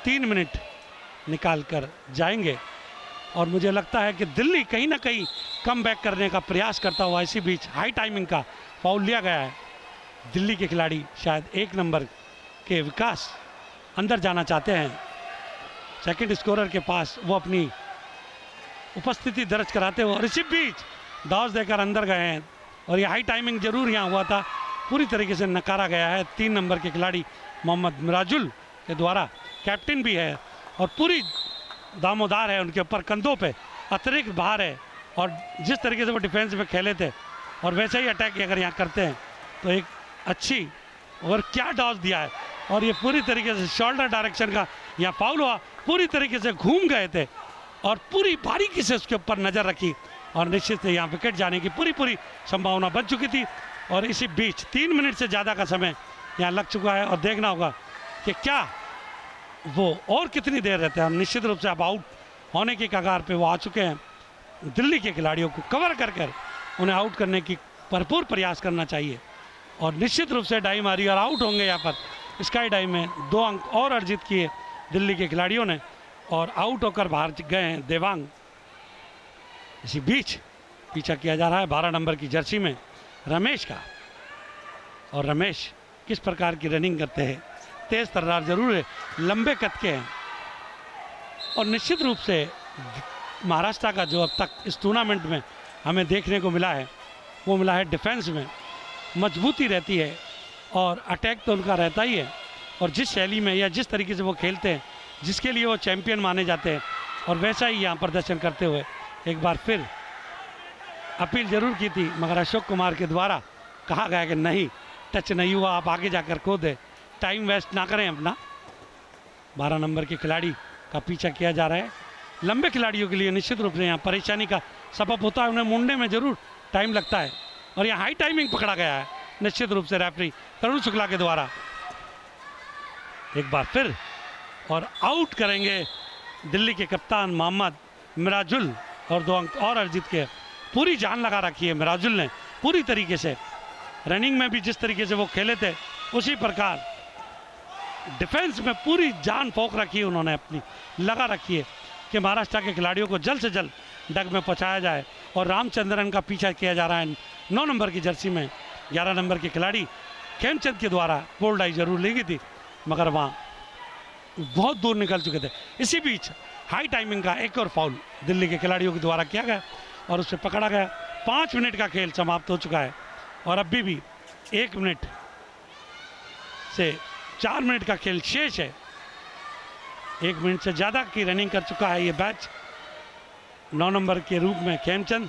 3 मिनट निकाल कर जाएंगे। और मुझे लगता है कि दिल्ली कहीं ना कहीं कम बैक करने का प्रयास करता हुआ, इसी बीच हाई टाइमिंग का फाउल लिया गया है। दिल्ली के खिलाड़ी शायद 1 नंबर के विकास अंदर जाना चाहते हैं, सेकंड स्कोरर के पास वो अपनी उपस्थिति दर्ज कराते हुए, और इसी बीच दाव देकर अंदर गए हैं। और ये हाई टाइमिंग जरूर यहाँ हुआ था, पूरी तरीके से नकारा गया है 3 नंबर के खिलाड़ी मोहम्मद मिराजुल के द्वारा। कैप्टन भी है और पूरी दामोदार है उनके ऊपर, कंधों पे अतिरिक्त भार है। और जिस तरीके से वो डिफेंस में खेले थे और वैसे ही अटैक अगर यहाँ करते हैं तो एक अच्छी, और क्या डॉस दिया है। और ये पूरी तरीके से शोल्डर डायरेक्शन का यहाँ फाउल हुआ, पूरी तरीके से घूम गए थे और पूरी बारीकी से उसके ऊपर नज़र रखी, और निश्चित से यहाँ विकेट जाने की पूरी संभावना बन चुकी थी। और इसी बीच 3 मिनट से ज़्यादा का समय यहाँ लग चुका है, और देखना होगा कि क्या वो और कितनी देर रहते हैं। निश्चित रूप से अब आउट होने की कगार पे वो आ चुके हैं। दिल्ली के खिलाड़ियों को कवर कर उन्हें आउट करने की भरपूर प्रयास करना चाहिए। और निश्चित रूप से डाई मारी और आउट होंगे यहाँ पर स्काई डाई में। 2 अंक और अर्जित किए दिल्ली के खिलाड़ियों ने और आउट होकर बाहर गए हैं देवांग। इसी बीच पीछा किया जा रहा है 12 नंबर की जर्सी में रमेश का, और रमेश किस प्रकार की रनिंग करते हैं, तेज तर्रार जरूर है, लंबे कद के हैं। और निश्चित रूप से महाराष्ट्र का जो अब तक इस टूर्नामेंट में हमें देखने को मिला है वो मिला है डिफेंस में मजबूती रहती है, और अटैक तो उनका रहता ही है। और जिस शैली में या जिस तरीके से वो खेलते हैं, जिसके लिए वो चैंपियन माने जाते हैं, और वैसा ही यहाँ प्रदर्शन करते हुए एक बार फिर अपील जरूर की थी, मगर अशोक कुमार के द्वारा कहा गया कि नहीं, टच नहीं हुआ, आप आगे जाकर खो दे, टाइम वेस्ट ना करें अपना। 12 नंबर के खिलाड़ी का पीछा किया जा रहा है लंबे खिलाड़ियों के लिए निश्चित रूप से यहाँ परेशानी का सबब होता है, उन्हें मुड़ने में जरूर टाइम लगता है। और यहाँ हाई टाइमिंग पकड़ा गया है निश्चित रूप से रेफरी तरुण शुक्ला के द्वारा। एक बार फिर और आउट करेंगे दिल्ली के कप्तान मोहम्मद मिराजुल, और 2 अंक और अर्जित के। पूरी जान लगा रखी है मिराजुल ने, पूरी तरीके से रनिंग में भी जिस तरीके से वो खेले थे उसी प्रकार डिफेंस में पूरी जान फूंक रखी है उन्होंने, अपनी लगा रखी है कि महाराष्ट्र के खिलाड़ियों को जल्द से जल्द डग में पहुंचाया जाए। और रामचंद्रन का पीछा किया जा रहा है 9 नंबर की जर्सी में। 11 नंबर के खिलाड़ी खेमचंद के द्वारा बोल्ड आई जरूर ली गई थी, मगर वहाँ बहुत दूर निकल चुके थे। इसी बीच हाई टाइमिंग का एक और फाउल दिल्ली के खिलाड़ियों के द्वारा किया गया और उसे पकड़ा गया। 5 मिनट का खेल समाप्त हो चुका है और अभी भी 1 मिनट से 4 मिनट का खेल शेष है। 1 मिनट से ज़्यादा की रनिंग कर चुका है ये बैच। 9 नंबर के रूप में खेमचंद,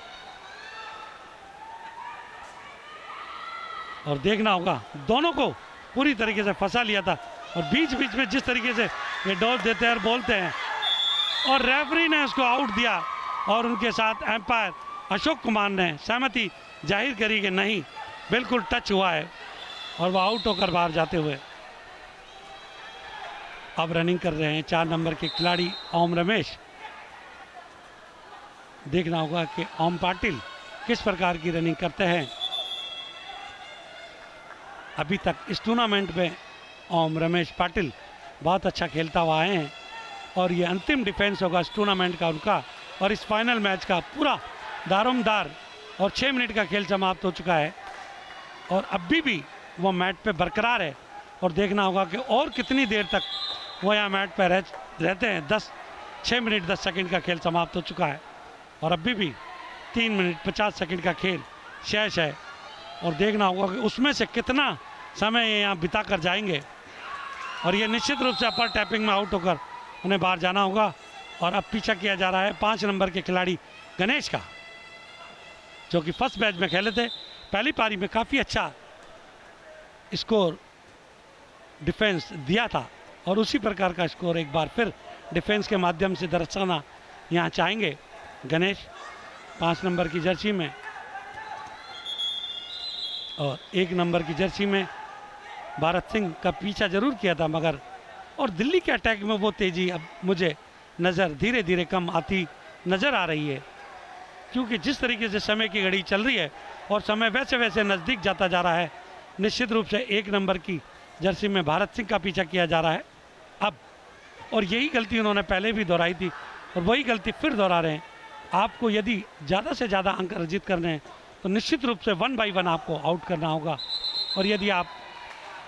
और देखना होगा दोनों को पूरी तरीके से फंसा लिया था। और बीच बीच में जिस तरीके से ये डॉट देते हैं और बोलते हैं, और रेफरी ने उसको आउट दिया और उनके साथ एम्पायर अशोक कुमार ने सहमति जाहिर करी कि नहीं, बिल्कुल टच हुआ है, और वह आउट होकर बाहर जाते हुए अब रनिंग कर रहे हैं 4 नंबर के खिलाड़ी ओम रमेश। देखना होगा कि ओम पाटिल किस प्रकार की रनिंग करते हैं। अभी तक इस टूर्नामेंट में ओम रमेश पाटिल बहुत अच्छा खेलता हुआ आए हैं और ये अंतिम डिफेंस होगा इस टूर्नामेंट का उनका, और इस फाइनल मैच का पूरा दारोमदार। और 6 मिनट का खेल समाप्त हो चुका है और अभी भी वो मैट पे बरकरार है। और देखना होगा कि और कितनी देर तक वो यहाँ मैट पर रहते हैं। 6 मिनट 10 सेकंड का खेल समाप्त हो चुका है और अभी भी 3 मिनट 50 सेकंड का खेल शेष है। और देखना होगा कि उसमें से कितना समय ये यहाँ बिता कर जाएंगे, और ये निश्चित रूप से अपर टैपिंग में आउट होकर उन्हें बाहर जाना होगा। और अब पीछा किया जा रहा है 5 नंबर के खिलाड़ी गणेश का, जो कि फर्स्ट मैच में खेले थे। पहली पारी में काफ़ी अच्छा स्कोर डिफेंस दिया था और उसी प्रकार का स्कोर एक बार फिर डिफेंस के माध्यम से दर्शाना यहाँ चाहेंगे गणेश 5 नंबर की जर्सी में। और 1 नंबर की जर्सी में भारत सिंह का पीछा जरूर किया था, मगर और दिल्ली के अटैक में वो तेज़ी अब मुझे नज़र धीरे धीरे कम आती नज़र आ रही है, क्योंकि जिस तरीके से समय की घड़ी चल रही है और समय वैसे वैसे नज़दीक जाता जा रहा है। निश्चित रूप से 1 नंबर की जर्सी में भारत सिंह का पीछा किया जा रहा है अब, और यही गलती उन्होंने पहले भी दोहराई थी और वही गलती फिर दोहरा रहे हैं। आपको यदि ज़्यादा से ज़्यादा अंक अर्जित करने हैं तो निश्चित रूप से 1 बाई 1 आपको आउट करना होगा। और यदि आप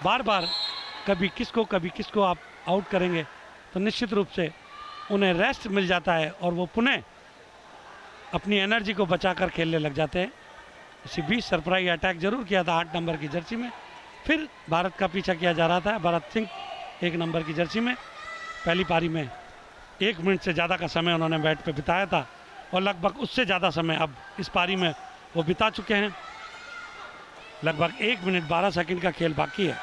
बार बार कभी किसको आप आउट करेंगे तो निश्चित रूप से उन्हें रेस्ट मिल जाता है और वो पुनः अपनी एनर्जी को बचाकर खेलने लग जाते हैं। इसी बीच सरप्राइज अटैक जरूर किया था 8 नंबर की जर्सी में, फिर भारत का पीछा किया जा रहा था। भारत सिंह 1 नंबर की जर्सी में पहली पारी में 1 मिनट से ज़्यादा का समय उन्होंने बैट पे बिताया था और लगभग उससे ज़्यादा समय अब इस पारी में वो बिता चुके हैं। लगभग 1 मिनट 12 सेकंड का खेल बाकी है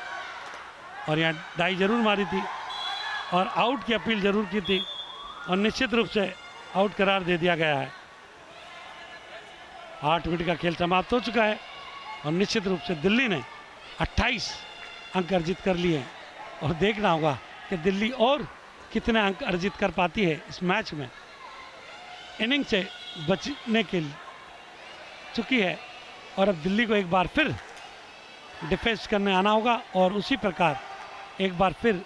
और यहाँ डाई जरूर मारी थी और आउट की अपील जरूर की थी और निश्चित रूप से आउट करार दे दिया गया है। 8 मिनट का खेल समाप्त हो चुका है और निश्चित रूप से दिल्ली ने 28 अंक अर्जित कर लिए हैं और देखना होगा कि दिल्ली और कितने अंक अर्जित कर पाती है इस मैच में। इनिंग से बचने के चुकी है और अब दिल्ली को एक बार फिर डिफेंस करने आना होगा और उसी प्रकार एक बार फिर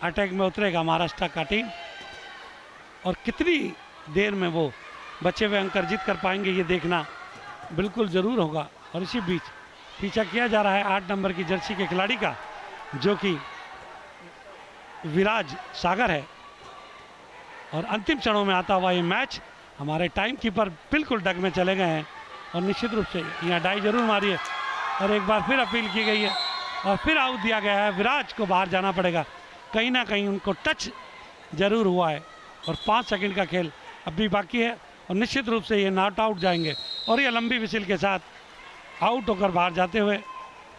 अटैक में उतरेगा महाराष्ट्र का टीम। और कितनी देर में वो बचे हुए अंक अर्जित कर पाएंगे ये देखना बिल्कुल ज़रूर होगा। और इसी बीच पीछा किया जा रहा है 8 नंबर की जर्सी के खिलाड़ी का, जो कि विराज सागर है। और अंतिम क्षणों में आता हुआ ये मैच हमारे टाइम कीपर बिल्कुल डग में चले गए हैं और निश्चित रूप से यहाँ डाई जरूर मारी है और एक बार फिर अपील की गई है और फिर आउट दिया गया है। विराज को बाहर जाना पड़ेगा, कहीं ना कहीं उनको टच जरूर हुआ है और 5 सेकंड का खेल अभी बाकी है और निश्चित रूप से ये नॉट आउट जाएंगे और ये लंबी विसिल के साथ आउट होकर बाहर जाते हुए।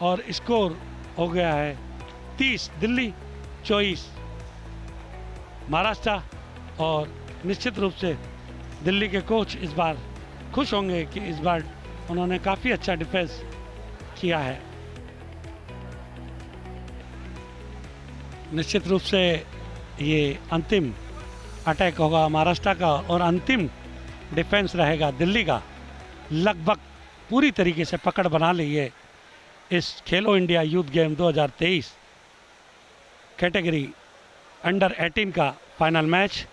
और स्कोर हो गया है 30 दिल्ली 24 महाराष्ट्र और निश्चित रूप से दिल्ली के कोच इस बार खुश होंगे कि इस बार उन्होंने काफ़ी अच्छा डिफेंस किया है। निश्चित रूप से ये अंतिम अटैक होगा महाराष्ट्र का और अंतिम डिफेंस रहेगा दिल्ली का। लगभग पूरी तरीके से पकड़ बना ली है इस खेलो India youth game 2023 category under 18 का फाइनल मैच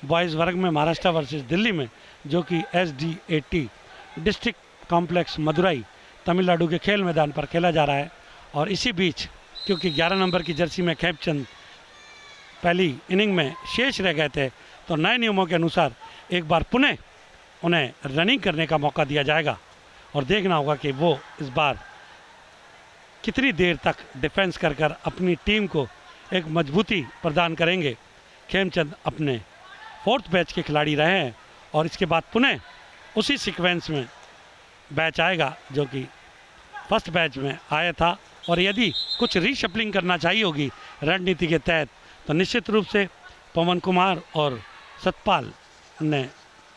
बॉयज़ वर्ग में महाराष्ट्र वर्सेस दिल्ली में, जो कि SDAT district complex Madurai Tamil Nadu के खेल मैदान पर खेला जा रहा है। और इसी बीच क्योंकि 11 नंबर की जर्सी में खेमचंद पहली इनिंग में शेष रह गए थे, तो नए नियमों के अनुसार एक बार पुनः उन्हें रनिंग करने का मौका दिया जाएगा और देखना होगा कि वो इस बार कितनी देर तक डिफेंस कर कर अपनी टीम को एक मजबूती प्रदान करेंगे। खेमचंद अपने 4th बैच के खिलाड़ी रहे हैं और इसके बाद पुनः उसी सीक्वेंस में बैच आएगा जो कि फर्स्ट बैच में आया था। और यदि कुछ रीशफलिंग करना चाहिए होगी रणनीति के तहत तो निश्चित रूप से पवन कुमार और सतपाल ने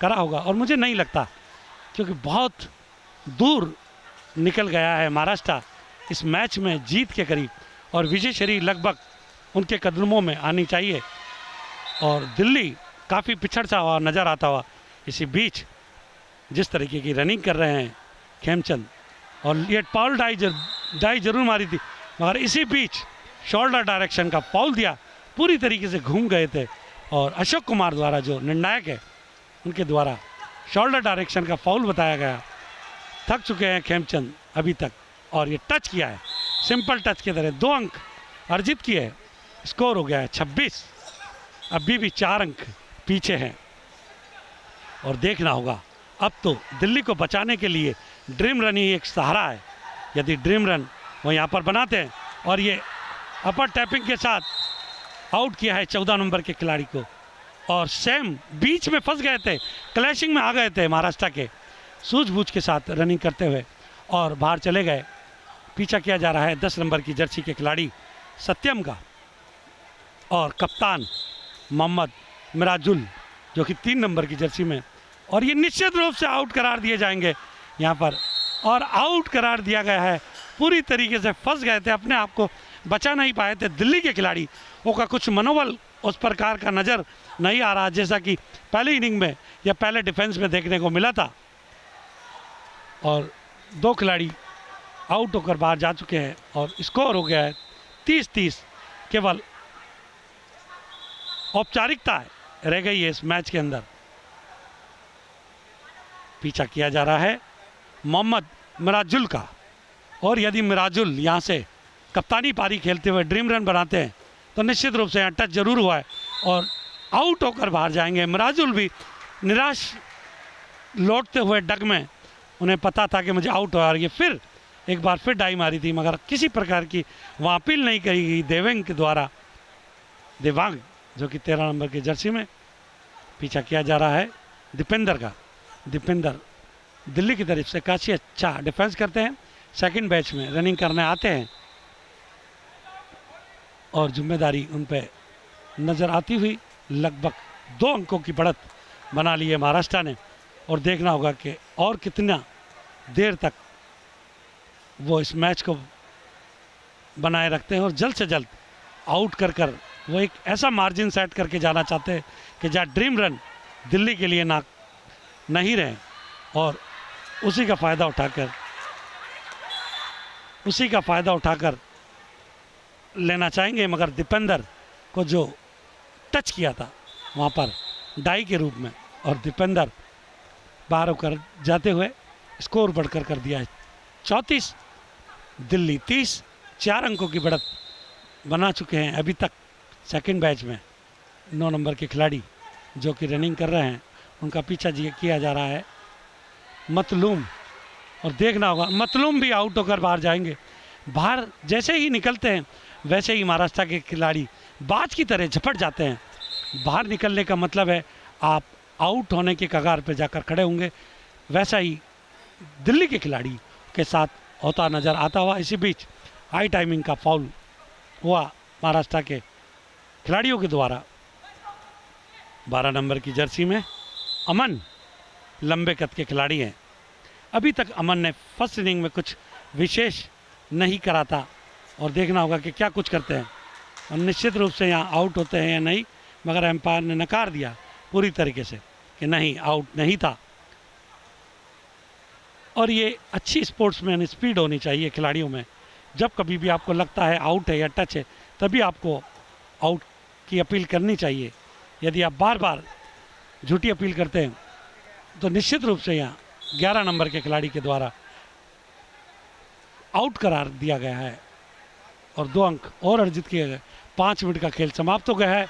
करा होगा। और मुझे नहीं लगता, क्योंकि बहुत दूर निकल गया है महाराष्ट्र इस मैच में जीत के करीब, और विजय श्री लगभग उनके कदमों में आनी चाहिए और दिल्ली काफ़ी पिछड़ता हुआ नज़र आता हुआ। इसी बीच जिस तरीके की रनिंग कर रहे हैं खेमचंद, और ये पाउल डाई जरूर मारी थी, मगर इसी बीच शोल्डर डायरेक्शन का फाउल दिया, पूरी तरीके से घूम गए थे। और अशोक कुमार द्वारा जो निर्णायक है उनके द्वारा शोल्डर डायरेक्शन का फाउल बताया गया। थक चुके हैं खेमचंद अभी तक, और ये टच किया है सिंपल टच के तरह 2 अंक अर्जित किए हैं। स्कोर हो गया है 26, अभी भी 4 अंक पीछे हैं। और देखना होगा अब तो दिल्ली को बचाने के लिए ड्रीम रन ही एक सहारा है। यदि ड्रीम रन वो यहाँ पर बनाते हैं, और ये अपर टैपिंग के साथ आउट किया है 14 नंबर के खिलाड़ी को, और सेम बीच में फंस गए थे, क्लैशिंग में आ गए थे महाराष्ट्र के, सूझबूझ के साथ रनिंग करते हुए और बाहर चले गए। पीछा किया जा रहा है 10 नंबर की जर्सी के खिलाड़ी सत्यम का और कप्तान मोहम्मद मिराजुल जो कि 3 नंबर की जर्सी में, और ये निश्चित रूप से आउट करार दिए जाएंगे यहाँ पर, और आउट करार दिया गया है। पूरी तरीके से फंस गए थे, अपने आप को बचा नहीं पाए थे दिल्ली के खिलाड़ी। का कुछ मनोबल उस प्रकार का नज़र नहीं आ रहा जैसा कि पहली इनिंग में या पहले डिफेंस में देखने को मिला था। और 2 खिलाड़ी आउट होकर बाहर जा चुके हैं और स्कोर हो गया है 30-30। केवल औपचारिकता रह गई है इस मैच के अंदर। पीछा किया जा रहा है मोहम्मद मिराजुल का, और यदि मिराजुल यहाँ से कप्तानी पारी खेलते हुए ड्रीम रन बनाते हैं तो निश्चित रूप से यहाँ टच जरूर हुआ है और आउट होकर बाहर जाएंगे। मिराजुल भी निराश लौटते हुए डग में, उन्हें पता था कि मुझे आउट हो रही है, फिर एक बार फिर डाई मारी थी, मगर किसी प्रकार की वहाँ अपील नहीं करी गई देवेंग के द्वारा। देवांग जो कि 13 नंबर की जर्सी में। पीछा किया जा रहा है दीपेंद्र का। दीपेंद्र दिल्ली की तरफ से काफ़ी अच्छा डिफेंस करते हैं, सेकंड बैच में रनिंग करने आते हैं और जिम्मेदारी उन पे नज़र आती हुई लगभग 2 अंकों की बढ़त बना ली है महाराष्ट्र ने। और देखना होगा कि और कितना देर तक वो इस मैच को बनाए रखते हैं और जल्द से जल्द आउट कर कर वो एक ऐसा मार्जिन सेट करके जाना चाहते हैं कि जहाँ ड्रीम रन दिल्ली के लिए ना नहीं रहे, और उसी का फ़ायदा उठाकर लेना चाहेंगे। मगर दीपेंद्र को जो टच किया था वहाँ पर डाई के रूप में, और दीपेंद्र बाहर होकर जाते हुए स्कोर बढ़कर कर दिया है 34, दिल्ली 30। 4 अंकों की बढ़त बना चुके हैं अभी तक सेकंड बैच में 9 नंबर के खिलाड़ी जो कि रनिंग कर रहे हैं। उनका पीछा किया जा रहा है मतलूम, और देखना होगा मतलूम भी आउट होकर बाहर जाएंगे। बाहर जैसे ही निकलते हैं वैसे ही महाराष्ट्र के खिलाड़ी बाज की तरह झपट जाते हैं। बाहर निकलने का मतलब है आप आउट होने के कगार पर जाकर खड़े होंगे, वैसा ही दिल्ली के खिलाड़ी के साथ होता नज़र आता हुआ। इसी बीच हाई टाइमिंग का फाउल हुआ महाराष्ट्र के खिलाड़ियों के द्वारा। 12 नंबर की जर्सी में अमन लंबे कद के खिलाड़ी हैं। अभी तक अमन ने फर्स्ट इनिंग में कुछ विशेष नहीं करा था और देखना होगा कि क्या कुछ करते हैं और निश्चित रूप से यहाँ आउट होते हैं या नहीं, मगर एम्पायर ने नकार दिया पूरी तरीके से कि नहीं, आउट नहीं था। और ये अच्छी स्पोर्ट्समैन स्पीड होनी चाहिए खिलाड़ियों में। जब कभी भी आपको लगता है आउट है या टच है, तभी आपको आउट की अपील करनी चाहिए। यदि आप बार बार झूठी अपील करते हैं तो निश्चित रूप से यहाँ 11 नंबर के खिलाड़ी के द्वारा आउट करार दिया गया है और 2 अंक और अर्जित किए गए। 5 मिनट का खेल समाप्त हो गया है,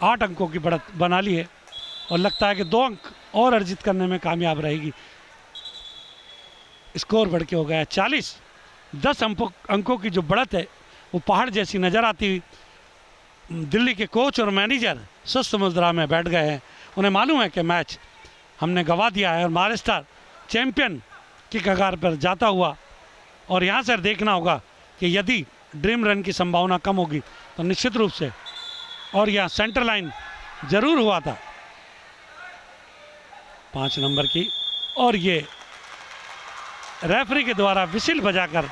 8 अंकों की बढ़त बना ली है और लगता है कि 2 अंक और अर्जित करने में कामयाब रहेगी। स्कोर बढ़ के हो गया है 40। 10 अंकों की जो बढ़त है वो पहाड़ जैसी नज़र आती हुई दिल्ली के कोच और मैनेजर सुस्त मुद्रा में बैठ गए हैं। उन्हें मालूम है कि मैच हमने गंवा दिया है और महाराष्ट्र चैंपियन की कगार पर जाता हुआ, और यहाँ से देखना होगा कि यदि ड्रीम रन की संभावना कम होगी तो निश्चित रूप से, और यहाँ सेंटर लाइन जरूर हुआ था 5 नंबर की, और ये रेफरी के द्वारा विसिल बजाकर,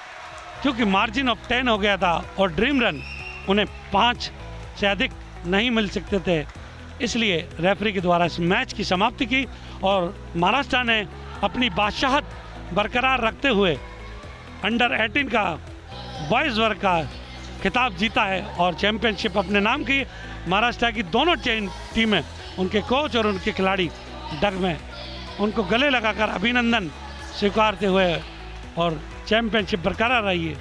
क्योंकि मार्जिन ऑफ 10 हो गया था और ड्रीम रन उन्हें 5 से अधिक नहीं मिल सकते थे, इसलिए रेफरी के द्वारा इस मैच की समाप्ति की और महाराष्ट्र ने अपनी बादशाहत बरकरार रखते हुए अंडर 18 का बॉयज़ वर्ग का खिताब जीता है और चैंपियनशिप अपने नाम की। महाराष्ट्र की दोनों टीमें, उनके कोच और उनके खिलाड़ी डग में उनको गले लगाकर अभिनंदन स्वीकारते हुए और चैंपियनशिप बरकरार रही है।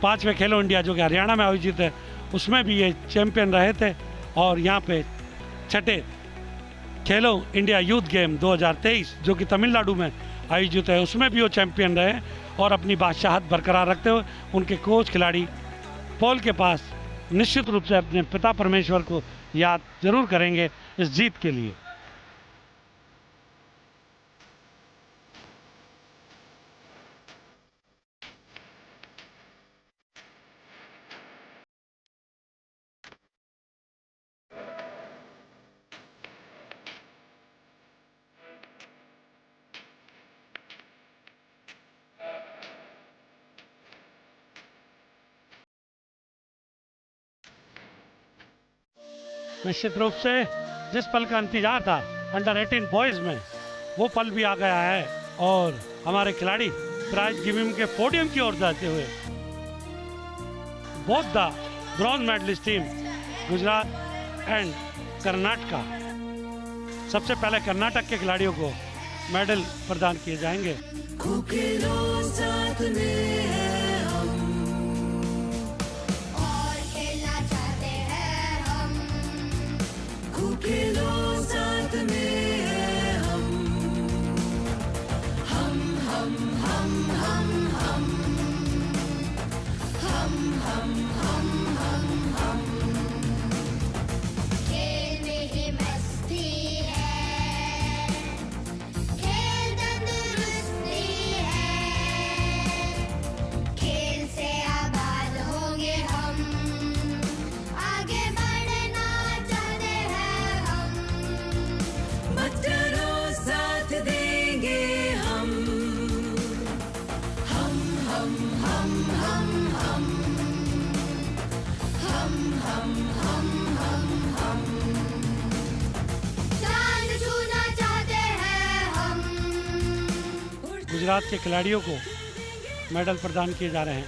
5वें खेलो इंडिया जो कि हरियाणा में आयोजित है उसमें भी ये चैंपियन रहे थे, और यहाँ पे 6ठे खेलो इंडिया यूथ गेम 2023 जो कि तमिलनाडु में आयोजित है उसमें भी वो चैंपियन रहे और अपनी बादशाहत बरकरार रखते हुए उनके कोच खिलाड़ी पॉल के पास निश्चित रूप से अपने पिता परमेश्वर को याद जरूर करेंगे इस जीत के लिए। निश्चित रूप से जिस पल का इंतजार था अंडर 18 बॉयज़ में, वो पल भी आ गया है और हमारे खिलाड़ी प्राइज गिविंग के पोडियम की ओर जाते हुए both the bronze medallist team Gujarat and Karnataka, सबसे पहले कर्नाटक के खिलाड़ियों को मेडल प्रदान किए जाएंगे। गुजरात के खिलाड़ियों को मेडल प्रदान किए जा रहे हैं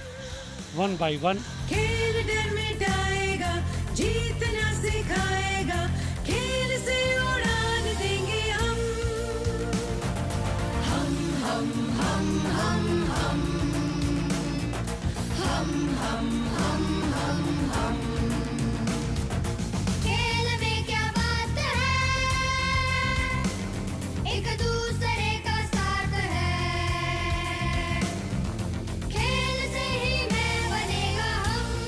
1 बाय 1। खेल डर मिटाएगा, जीतना सिखाएगा, खेल से उड़ान देंगे हम हम हम हम हम हम हम हम हम हम हम। खेल में क्या बात है, एक दूसरे का साथ है, खेल से ही मैं बनेगा हम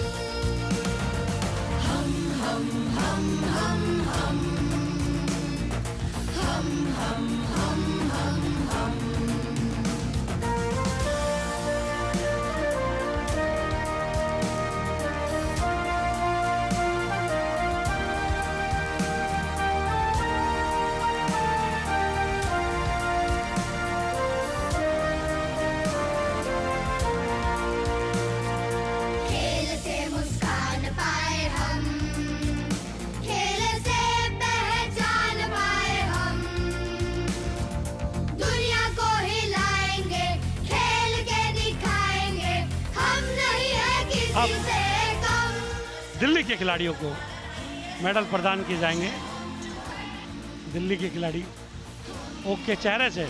दिल्ली के खिलाड़ियों को मेडल प्रदान किए जाएंगे। दिल्ली के खिलाड़ी के चेहरे से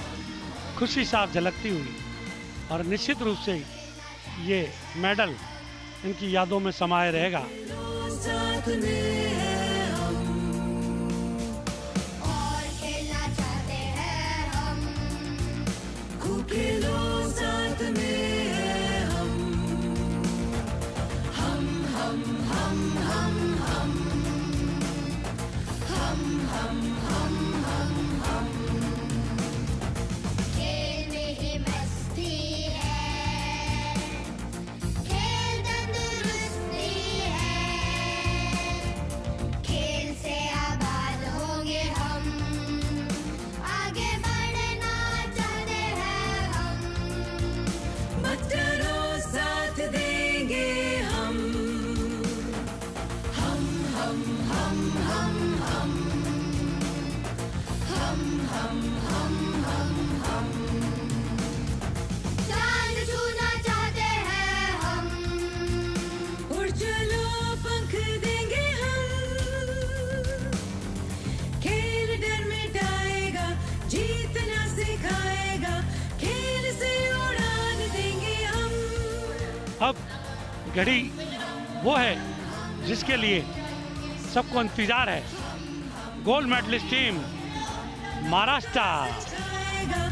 खुशी साफ झलकती हुई और निश्चित रूप से ये मेडल इनकी यादों में समाये रहेगा। साथ में है हम, और खेलना चाहते हैं हम, खूब खेलो साथ में है हम, हम हम हम हम हम हम हम हम हम हम खेल में ही मस्ती है, खेल तंदुरुस्ती है, खेल से आबाद होंगे हम, आगे बढ़ना चाहते हैं हम, मत डरो साथ देंगे हम, हम हम हम हम हम हम हम हम हम हम चांद छूना चाहते हैं हम, उड़ चलो पंख देंगे हम, खेल डर मिटाएगा, जीतना सिखाएगा, खेल से उड़ान देंगे हम। अब घड़ी वो है जिसके लिए सबको इंतजार है। Gold medallist team Maharashtra. सिखाएगा,